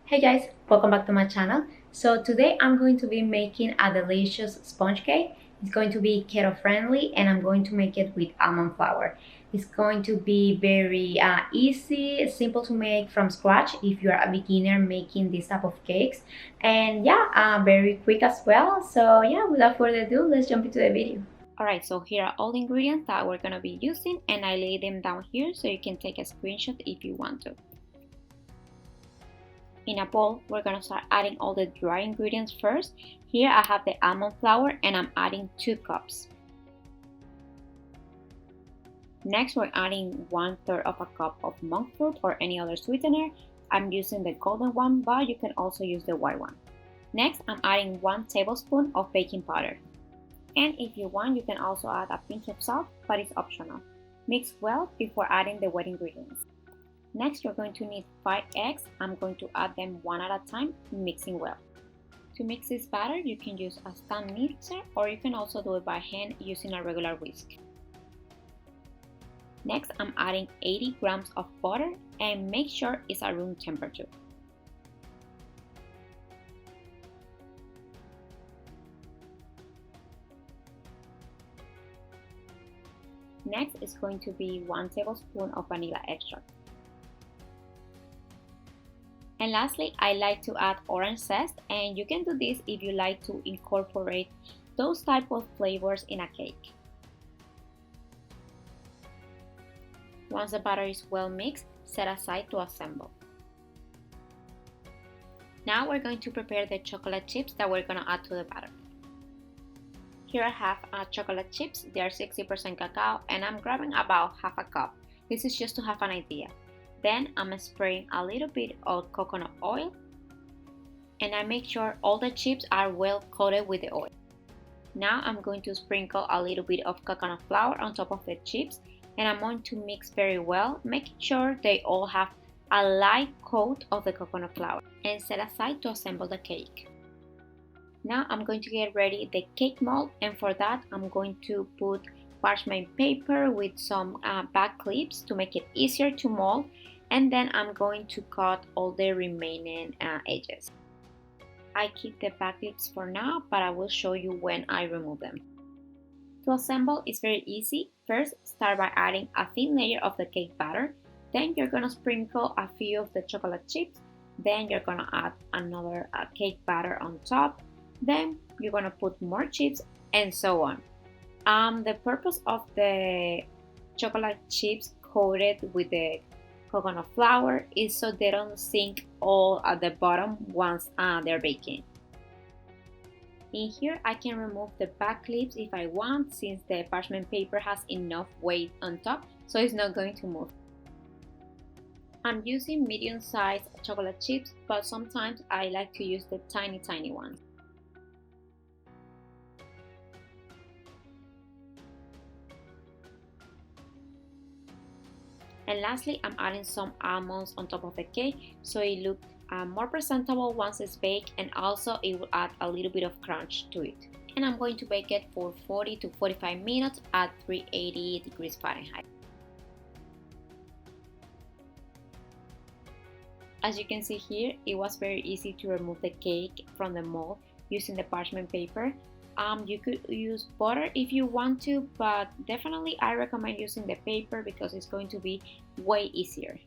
Hey guys, welcome back to my channel. So today I'm going to be making a delicious sponge cake. It's going to be keto friendly and I'm going to make it with almond flour. It's going to be very easy, simple to make from scratch if you're a beginner making this type of cakes. And yeah, very quick as well. So yeah, without further ado, let's jump into the video. Alright, so here are all the ingredients that we're going to be using and I lay them down here so you can take a screenshot if you want to. In a bowl, we're going to start adding all the dry ingredients first. Here I have the almond flour and I'm adding 2 cups. Next, we're adding 1/3 of a cup of monk fruit or any other sweetener. I'm using the golden one, but you can also use the white one. Next, I'm adding 1 tablespoon of baking powder. And if you want, you can also add a pinch of salt, but it's optional. Mix well before adding the wet ingredients. Next, you're going to need 5 eggs. I'm going to add them one at a time, mixing well. To mix this batter, you can use a stand mixer or you can also do it by hand using a regular whisk. Next, I'm adding 80 grams of butter and make sure it's at room temperature. Next is going to be 1 tablespoon of vanilla extract. And lastly, I like to add orange zest, and you can do this if you like to incorporate those type of flavors in a cake. Once the batter is well mixed, set aside to assemble. Now we're going to prepare the chocolate chips that we're going to add to the batter. Here I have chocolate chips. They are 60% cacao and I'm grabbing about half a cup. This is just to have an idea. Then I'm spraying a little bit of coconut oil and I make sure all the chips are well coated with the oil. Now I'm going to sprinkle a little bit of coconut flour on top of the chips and I'm going to mix very well, making sure they all have a light coat of the coconut flour and set aside to assemble the cake. Now I'm going to get ready the cake mold, and for that I'm going to put parchment paper with some back clips to make it easier to mold, and then I'm going to cut all the remaining edges. I keep the back clips for now, but I will show you when I remove them. To assemble is very easy. First, start by adding a thin layer of the cake batter, then you're gonna sprinkle a few of the chocolate chips, then you're gonna add another cake batter on top, then you're gonna put more chips and so on. The purpose of the chocolate chips coated with the coconut flour is so they don't sink all at the bottom once they're baking. In here I can remove the back clips if I want, since the parchment paper has enough weight on top so it's not going to move. I'm using medium-sized chocolate chips, but sometimes I like to use the tiny ones. And lastly, I'm adding some almonds on top of the cake so it looks more presentable once it's baked, and also it will add a little bit of crunch to it. And I'm going to bake it for 40 to 45 minutes at 380 degrees Fahrenheit. As you can see here, it was very easy to remove the cake from the mold using the parchment paper. You could use butter if you want to, but definitely I recommend using the paper because it's going to be way easier.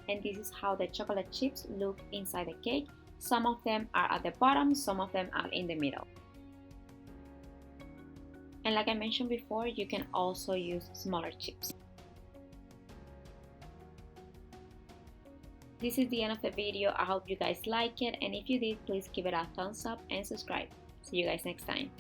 And this is how the chocolate chips look inside the cake. Some of them are at the bottom, some of them are in the middle. And like I mentioned before, you can also use smaller chips. This is the end of the video. I hope you guys like it, and if you did, please give it a thumbs up and subscribe. See you guys next time.